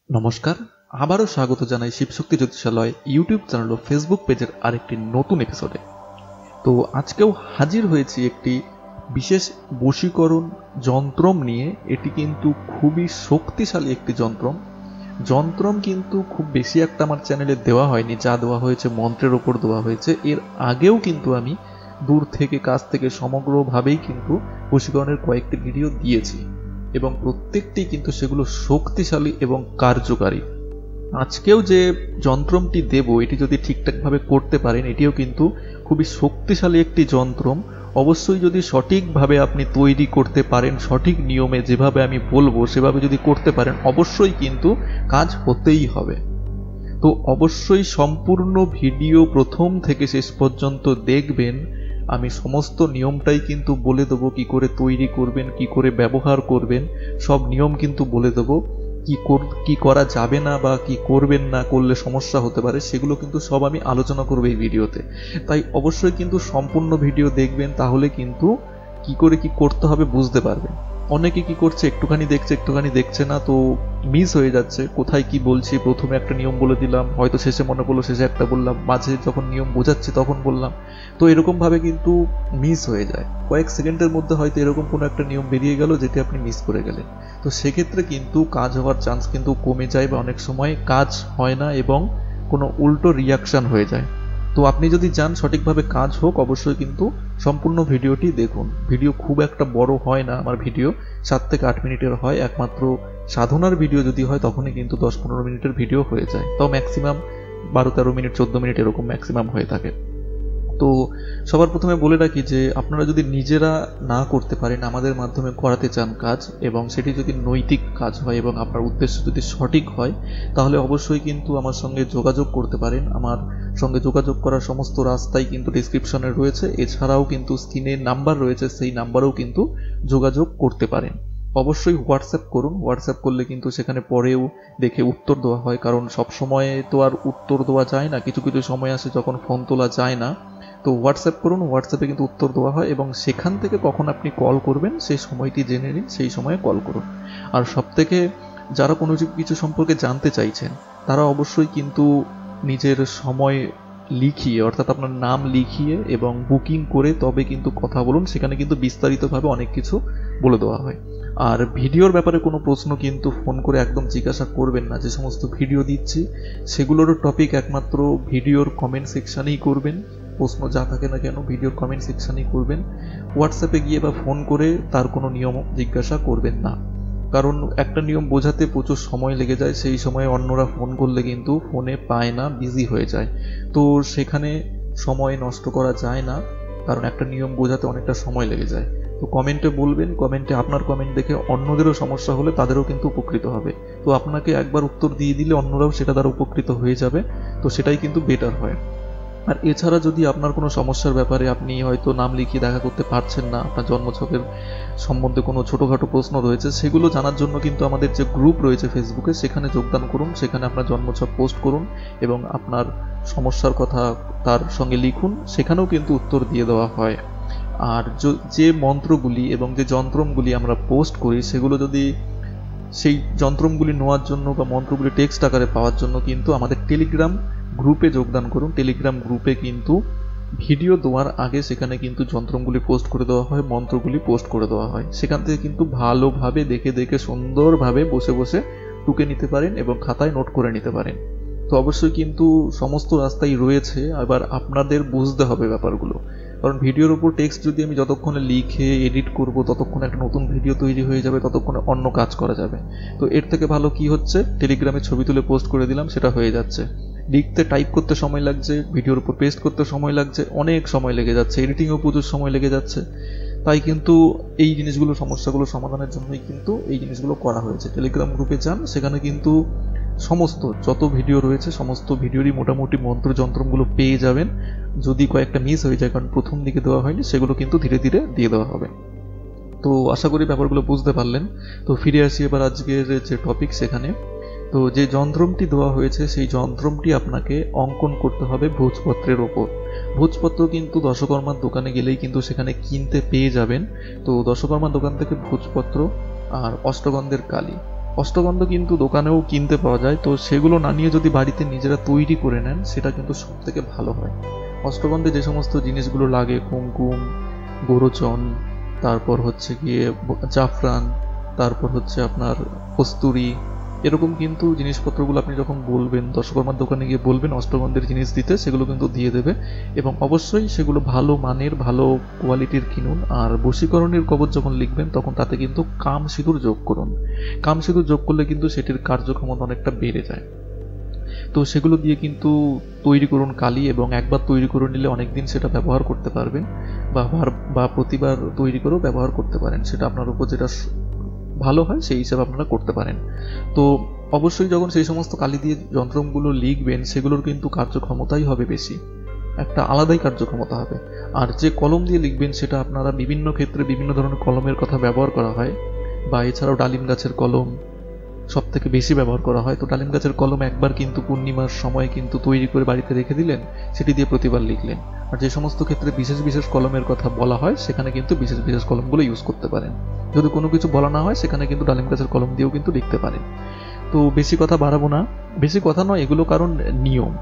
নমস্কার, আবারও স্বাগত জানাই শিবশক্তি জ্যোতিষালয় ইউটিউব চ্যানেল ও ফেসবুক পেজের আরেকটি নতুন এপিসোডে। তো আজকেও হাজির হয়েছি একটি বিশেষ বশীকরণ যন্ত্রম নিয়ে। এটি কিন্তু খুবই শক্তিশালী একটি যন্ত্রম কিন্তু খুব বেশি একটা আমার চ্যানেলে দেওয়া হয়নি, যা দেওয়া হয়েছে মন্ত্রের ওপর দেওয়া হয়েছে। এর আগেও কিন্তু আমি দূর থেকে কাছ থেকে সমগ্রভাবেই কিন্তু বশীকরণের কয়েকটি ভিডিও দিয়েছি এবং প্রত্যেকটি কিন্তু সেগুলো শক্তিশালী এবং কার্যকারী। আজকেও যে যন্ত্রমটি দেব, এটি যদি ঠিকঠাকভাবে করতে পারেন, এটিও কিন্তু খুবই শক্তিশালী একটি যন্ত্রম। অবশ্যই যদি সঠিকভাবে আপনি তৈরি করতে পারেন, সঠিক নিয়মে যেভাবে আমি বলবো সেভাবে যদি করতে পারেন, অবশ্যই কিন্তু কাজ হতেই হবে। তো অবশ্যই সম্পূর্ণ ভিডিও প্রথম থেকে শেষ পর্যন্ত দেখবেন। আমি সমস্ত নিয়মটাই কিন্তু বলে দেবো, কি করে তৈরি করবেন, কি করে ব্যবহার করবেন, সব নিয়ম কিন্তু বলে দেবো। কি করা যাবে না বা কি করবেন না, করলে সমস্যা হতে পারে, সেগুলো কিন্তু সব আমি আলোচনা করবো এই ভিডিওতে। তাই অবশ্যই কিন্তু সম্পূর্ণ ভিডিও দেখবেন, তাহলে কিন্তু কি করে কি করতে হবে বুঝতে পারবেন। অনেকে কি করছে, একটুখানি দেখছে একটুখানি দেখছে না, তো মিস হয়ে যাচ্ছে কোথায় কি বলছি। প্রথমে একটা নিয়ম বলে দিলাম, হয়তো শেষে মনে পড়লো শেষে একটা বললাম, মাঝে যখন নিয়ম বোঝাচ্ছি তখন বললাম। তো এরকমভাবে কিন্তু মিস হয়ে যায়। কয়েক সেকেন্ডের মধ্যে হয়তো এরকম কোনো একটা নিয়ম বেরিয়ে গেল যেটি আপনি মিস করে গেলেন। তো সেক্ষেত্রে কিন্তু কাজ হওয়ার চান্স কিন্তু কমে যায়, বা অনেক সময় কাজ হয় না এবং কোনো উল্টো রিয়াকশন হয়ে যায়। তো আপনি যদি চান সঠিকভাবে কাজ হোক, অবশ্যই কিন্তু সম্পূর্ণ ভিডিওটি দেখুন। ভিডিও খুব একটা বড় হয় না, আমার ভিডিও 7 থেকে 8 মিনিটের হয়। একমাত্র সাধনার ভিডিও যদি হয় তখনই কিন্তু 10-15 মিনিটের ভিডিও হয়ে যায়, তাও ম্যাক্সিমাম 12-13 মিনিট 14 মিনিট এরকম ম্যাক্সিমাম হয়ে থাকে। তো সবার প্রথমে বলে রাখি যে আপনারা যদি নিজেরা না করতে পারেন, আমাদের মাধ্যমে করাতে চান কাজ, এবং সেটি যদি নৈতিক কাজ হয় এবং আপনার উদ্দেশ্য যদি সঠিক হয়, তাহলে অবশ্যই কিন্তু আমার সঙ্গে যোগাযোগ করতে পারেন। আমার সঙ্গে যোগাযোগ করার সমস্ত রাস্তাই কিন্তু ডিসক্রিপশনে রয়েছে। এছাড়াও কিন্তু স্ক্রিনে নাম্বার রয়েছে, সেই নাম্বারেও কিন্তু যোগাযোগ করতে পারেন। অবশ্যই হোয়াটসঅ্যাপ করুন। হোয়াটসঅ্যাপ করলে কিন্তু সেখানে পরেও দেখে উত্তর দেওয়া হয়, কারণ সব সময় তো আর উত্তর দেওয়া যায় না, কিছু কিছু সময় আসে যখন ফোন তোলা যায় না। তো হোয়াটসঅ্যাপ করুন, হোয়াটসঅ্যাপে কিন্তু উত্তর দেওয়া হয়, এবং সেখান থেকে কখন আপনি কল করবেন সেই সময়টি জেনে নিন, সেই সময়ে কল করুন। আর সবথেকে যারা কোনো কিছু সম্পর্কে জানতে চাইছেন, তারা অবশ্যই কিন্তু নিজের সময় লিখিয়ে, অর্থাৎ আপনার নাম লিখিয়ে এবং বুকিং করে তবে কিন্তু কথা বলুন। সেখানে কিন্তু বিস্তারিতভাবে অনেক কিছু বলে দেওয়া হয়। আর ভিডিওর ব্যাপারে কোনো প্রশ্ন কিন্তু ফোন করে একদম জিজ্ঞাসা করবেন না। যে সমস্ত ভিডিও দিচ্ছি সেগুলোরও টপিক একমাত্র ভিডিওর কমেন্ট সেকশানেই করবেন। প্রশ্ন যা থাকে না কেন ভিডিওর কমেন্ট সেকশানেই করবেন। হোয়াটসঅ্যাপে গিয়ে বা ফোন করে তার কোনো নিয়ম জিজ্ঞাসা করবেন না, কারণ একটা নিয়ম বোঝাতে প্রচুর সময় লেগে যায়। সেই সময় অন্যরা ফোন করলে কিন্তু ফোনে পায় না, বিজি হয়ে যায়। তো সেখানে সময় নষ্ট করা যায় না, কারণ একটা নিয়ম বোঝাতে অনেকটা সময় লেগে যায়। তো কমেন্টে বলবেন, কমেন্টে আপনার কমেন্ট দেখে অন্যদেরও সমস্যা হলে তাদেরও কিন্তু উপকৃত হবে। তো আপনাকে একবার উত্তর দিয়ে দিলে অন্যরাও সেটা দ্বারা উপকৃত হয়ে যাবে। তো সেটাই কিন্তু বেটার হয়। আর এছাড়া যদি আপনার কোনো সমস্যার ব্যাপারে আপনি হয়তো নাম লিখিয়ে দেখা করতে পারছেন না, আপনার জন্মছকের সম্বন্ধে কোনো ছোটোখাটো প্রশ্ন রয়েছে, সেগুলো জানার জন্য কিন্তু আমাদের যে গ্রুপ রয়েছে ফেসবুকে, সেখানে যোগদান করুন। সেখানে আপনার জন্মছক পোস্ট করুন এবং আপনার সমস্যার কথা তার সঙ্গে লিখুন, সেখানেও কিন্তু উত্তর দিয়ে দেওয়া হয়। আর যে মন্ত্রগুলি এবং যে যন্ত্রমগুলি আমরা পোস্ট করি, সেগুলো যদি সেই যন্ত্রমগুলি নেওয়ার জন্য বা মন্ত্রগুলি টেক্সট আকারে পাওয়ার জন্য কিন্তু আমাদের টেলিগ্রাম গ্রুপে যোগদান করুন। টেলিগ্রাম গ্রুপে কিন্তু ভিডিও দেওয়ার আগে সেখানে কিন্তু যন্ত্রগুলি পোস্ট করে দেওয়া হয়, মন্ত্রগুলি পোস্ট করে দেওয়া হয়। সেখান থেকে কিন্তু ভালোভাবে দেখে দেখে সুন্দরভাবে বসে বসে টুকে নিতে পারেন এবং খাতায় নোট করে নিতে পারেন। তো অবশ্যই কিন্তু সমস্ত রাস্তাই রয়েছে, এবার আপনাদের বুঝতে হবে ব্যাপারগুলো। কারণ ভিডিওর উপর টেক্সট যদি আমি যতক্ষণে লিখে এডিট করব, ততক্ষণে একটা নতুন ভিডিও তৈরি হয়ে যাবে, ততক্ষণে অন্য কাজ করা যাবে। তো এর থেকে ভালো কি হচ্ছে, টেলিগ্রামে ছবি তুলে পোস্ট করে দিলাম, সেটা হয়ে যাচ্ছে। লিখতে টাইপ করতে সময় লাগছে, ভিডিওর উপর পেস্ট করতে সময় লাগছে, অনেক সময় লেগে যাচ্ছে, এডিটিংয়েও প্রচুর সময় লেগে যাচ্ছে। তাই কিন্তু এই জিনিসগুলো, সমস্যাগুলো সমাধানের জন্যই কিন্তু এই জিনিসগুলো করা হয়েছে। টেলিগ্রাম গ্রুপে যান, সেখানে কিন্তু সমস্ত যত ভিডিও রয়েছে সমস্ত ভিডিওরই মোটামুটি মন্ত্রযন্ত্রগুলো পেয়ে যাবেন। যদি কয়েকটা মিস হয়ে যায়, কারণ প্রথম দিকে দেওয়া হয়নি, সেগুলো কিন্তু ধীরে ধীরে দিয়ে দেওয়া হবে। তো আশা করি ব্যাপারগুলো বুঝতে পারলেন। তো ফিরে আসি এবার আজকের যে টপিক সেখানে। তো যে যন্ত্রমটি দেওয়া হয়েছে সেই যন্ত্রমটি আপনাকে অঙ্কন করতে হবে ভোজপত্রের ওপর। ভোজপত্র কিন্তু দশকর্মার দোকানে গেলেই কিন্তু সেখানে কিনতে পেয়ে যাবেন। তো দশকর্মার দোকান থেকে ভোজপত্র আর অষ্টগন্ধের কালি অষ্টগন্ধ কিন্তু দোকানেও কিনতে পাওয়া যায়, তো সেগুলো না নিয়ে যদি বাড়িতে নিজেরা তৈরি করে নেন সেটা কিন্তু সব থেকে ভালো হয়। অষ্টগন্ধে যে সমস্ত জিনিসগুলো লাগে, কুমকুম, গোরচন, তারপর হচ্ছে গিয়ে জাফরান, তারপর হচ্ছে আপনার কস্তুরি, এরকম কিন্তু জিনিসপত্রগুলো আপনি যখন বলবেন, দশকর্মার দোকানে গিয়ে বলবেন অষ্টগন্ধের জিনিস দিতে, সেগুলো কিন্তু দিয়ে দেবে। এবং অবশ্যই সেগুলো ভালো মানের, ভালো কোয়ালিটির কিনুন। আর বশীকরণের কবচ যখন লিখবেন তখন তাতে কিন্তু কাম সিঁদুর যোগ করুন। কাম সিঁদুর যোগ করলে কিন্তু সেটির কার্যক্ষমতা অনেকটা বেড়ে যায়। তো সেগুলো দিয়ে কিন্তু তৈরি করুন কালি, এবং একবার তৈরি করে নিলে অনেকদিন সেটা ব্যবহার করতে পারবেন, বা প্রতিবার তৈরি করেও ব্যবহার করতে পারেন। সেটা আপনার উপর যেটা ভালো হয় সেই হিসাবে আপনারা করতে পারেন। তো অবশ্যই যখন সেই সমস্ত কালি দিয়ে যন্ত্রগুলো লিখবেন সেগুলোর কিন্তু কার্যক্ষমতাই হবে বেশি, একটা আলাদাই কার্যক্ষমতা হবে। আর যে কলম দিয়ে লিখবেন সেটা আপনারা বিভিন্ন ক্ষেত্রে বিভিন্ন ধরনের কলমের কথা ব্যবহার করা হয়, বা এছাড়াও ডালিম গাছের কলম সব থেকে বেশি ব্যবহার করা হয়। তো ডালিম গাছের কলম একবার কিন্তু পূর্ণিমার সময় কিন্তু তৈরি করে বাড়িতে রেখে দিলেন, সেটি দিয়ে প্রতিবার লিখলেন। আর যে সমস্ত ক্ষেত্রে বিশেষ বিশেষ কলমের কথা বলা হয় সেখানে কিন্তু বিশেষ বিশেষ কলমগুলো ইউজ করতে পারেন। যদি কোনো কিছু বলা না হয় সেখানে কিন্তু ডালিম গাছের কলম দিয়েও কিন্তু লিখতে পারেন। তো বেশি কথা বাড়াবো না, বেশি কথা নয়, এগুলো কারণ নিয়ম,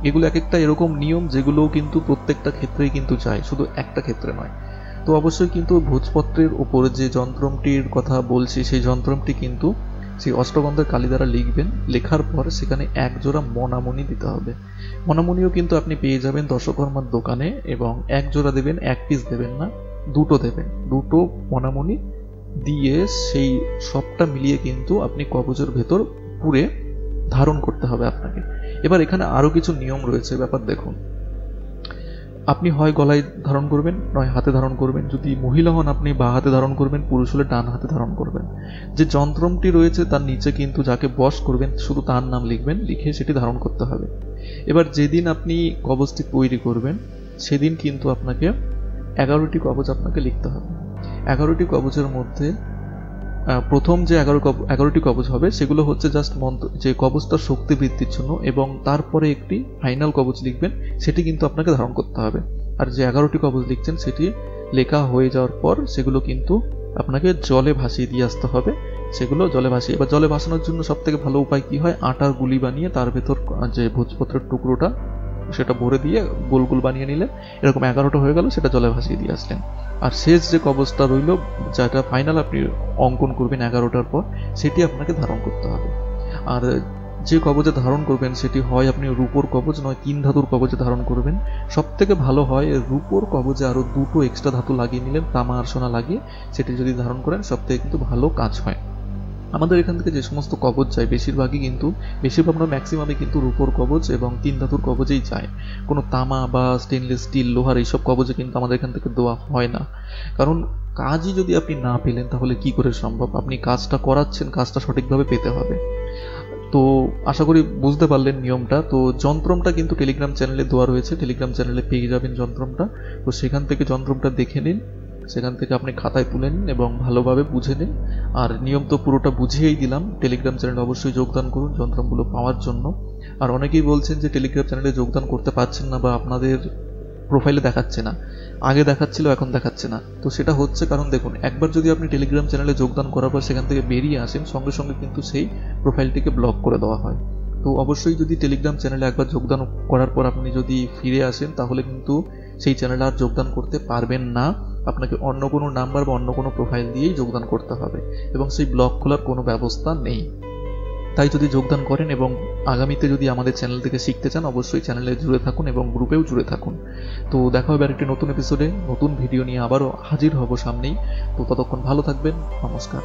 এগুলো এক একটা এরকম নিয়ম যেগুলো কিন্তু প্রত্যেকটা ক্ষেত্রেই কিন্তু যায়, শুধু একটা ক্ষেত্রে নয়। তো অবশ্যই কিন্তু ভোজপত্রের উপরে যে যন্ত্রটির কথা বলছি সেই যন্ত্রটি কিন্তু সেই অষ্টগন্ধের কালি দ্বারা লিখবেন। লেখার পর সেখানে এক জোড়া মণামণি দিতে হবে। মণামণিও কিন্তু আপনি পেয়ে যাবেন দশকর্মার দোকানে, এবং এক জোড়া দেবেন, এক পিস দেবেন না, দুটো দেবেন। দুটো মণামণি দিয়ে সেই সবটা মিলিয়ে কিন্তু আপনি কবচের ভেতর পুরে ধারণ করতে হবে আপনাকে। এবার এখানে আরো কিছু নিয়ম রয়েছে, ব্যাপার দেখুন। আপনি হয় গলায় ধারণ করবেন, নয় হাতে ধারণ করবেন। যদি মহিলা হন আপনি বাঁ হাতে ধারণ করবেন, পুরুষ হলে ডান হাতে ধারণ করবেন। যে যন্ত্রটি রয়েছে তার নিচে কিন্তু যাকে বশ করবেন শুধু তার নাম লিখবেন, লিখে সেটি ধারণ করতে হবে। এবার যেদিন আপনি কবচটি তৈরি করবেন সেদিন কিন্তু আপনাকে 11টি কবচ আপনাকে লিখতে হবে। 11টি কবচের মধ্যে প্রথম যে 11টি কবচ হবে সেগুলো হচ্ছে জাস্ট মন্ত্র, যে কবচটার শক্তি বৃদ্ধির জন্য, এবং তারপরে একটি ফাইনাল কবচ লিখবেন, সেটি কিন্তু আপনাকে ধারণ করতে হবে। আর যে 11টি কবচ লিখছেন সেটি লেখা হয়ে যাওয়ার পর সেগুলো কিন্তু আপনাকে জলে ভাসিয়ে দিয়ে আসতে হবে। সেগুলো জলে ভাসিয়ে, এবার জলে ভাসানোর জন্য সব থেকে ভালো উপায় কি হয়, আটার গুলি বানিয়ে তার ভেতর যে ভোজপত্রের টুকরোটা সেটা ভরে দিয়ে গোল গোল বানিয়ে নিলেন। এরকম 11টা হয়ে গেল, সেটা জলে ভাসিয়ে দিয়ে আসলেন। আর শেষ যে কবচটা রইল, যেটা ফাইনাল আপনি অঙ্কন করবেন 11টার পর, সেটি আপনাকে ধারণ করতে হবে। আর যে কবচে ধারণ করবেন সেটি হয় আপনি রূপোর কবচ, নয় 3 ধাতুর কবচে ধারণ করবেন। সব থেকে ভালো হয় রূপোর কবচে আরো 2টো এক্সট্রা ধাতু লাগিয়ে নিলেন, তামা আর সোনা লাগিয়ে, সেটি যদি ধারণ করেন সব থেকে কিন্তু ভালো কাজ হয়। আমাদের এখান থেকে যে সমস্ত কবচ যায় বেশিরভাগই কিন্তু, বেশিরভাগ না ম্যাক্সিমামই কিন্তু রূপোর কবচ এবং 3 ধাতুর কবচেই যায়। কোনো তামা বা স্টেনলেস স্টিল, লোহার এইসব কবচে কিন্তু আমাদের এখান থেকে দেওয়া হয় না। কারণ কাজই যদি আপনি না পেলেন তাহলে কি করে সম্ভব? আপনি কাজটা করাচ্ছেন, কাজটা সঠিকভাবে পেতে হবে। তো আশা করি বুঝতে পারলেন নিয়মটা। তো যন্ত্রমটা কিন্তু টেলিগ্রাম চ্যানেলে দেওয়া রয়েছে, টেলিগ্রাম চ্যানেলে পেয়ে যাবেন যন্ত্রমটা। তো সেখান থেকে যন্ত্রমটা দেখে নিন, সেখান থেকে আপনি খাতায় তুলে নিন এবং ভালোভাবে বুঝে নিন। আর নিয়ম তো পুরোটা বুঝিয়েই দিলাম। টেলিগ্রাম চ্যানেলে অবশ্যই যোগদান করুন যন্ত্রগুলো পাওয়ার জন্য। আর অনেকেই বলছেন যে টেলিগ্রাম চ্যানেলে যোগদান করতে পারছেন না, বা আপনাদের প্রোফাইলে দেখাচ্ছে না। আগে দেখাচ্ছিল, এখন দেখাচ্ছে না। তো সেটা হচ্ছে কারণ দেখুন, একবার যদি আপনি টেলিগ্রাম চ্যানেলে যোগদান করার পর সেখান থেকে বেরিয়ে আসেন, সঙ্গে সঙ্গে কিন্তু সেই প্রোফাইলটিকে ব্লক করে দেওয়া হয়। তো অবশ্যই যদি টেলিগ্রাম চ্যানেলে একবার যোগদান করার পর আপনি যদি ফিরে আসেন তাহলে কিন্তু সেই চ্যানেলে আর যোগদান করতে পারবেন না। আপনাকে অন্য কোনো নাম্বার বা অন্য কোনো প্রোফাইল দিয়েই যোগদান করতে হবে, এবং সেই ব্লক খোলার কোনো ব্যবস্থা নেই। তাই যদি যোগদান করেন এবং আগামীতে যদি আমাদের চ্যানেল থেকে শিখতে চান, অবশ্যই চ্যানেলে জুড়ে থাকুন এবং গ্রুপেও জুড়ে থাকুন। তো দেখা হবে আরেকটি নতুন এপিসোডে, নতুন ভিডিও নিয়ে আবারও হাজির হব সামনেই। তো ততক্ষণ ভালো থাকবেন, নমস্কার।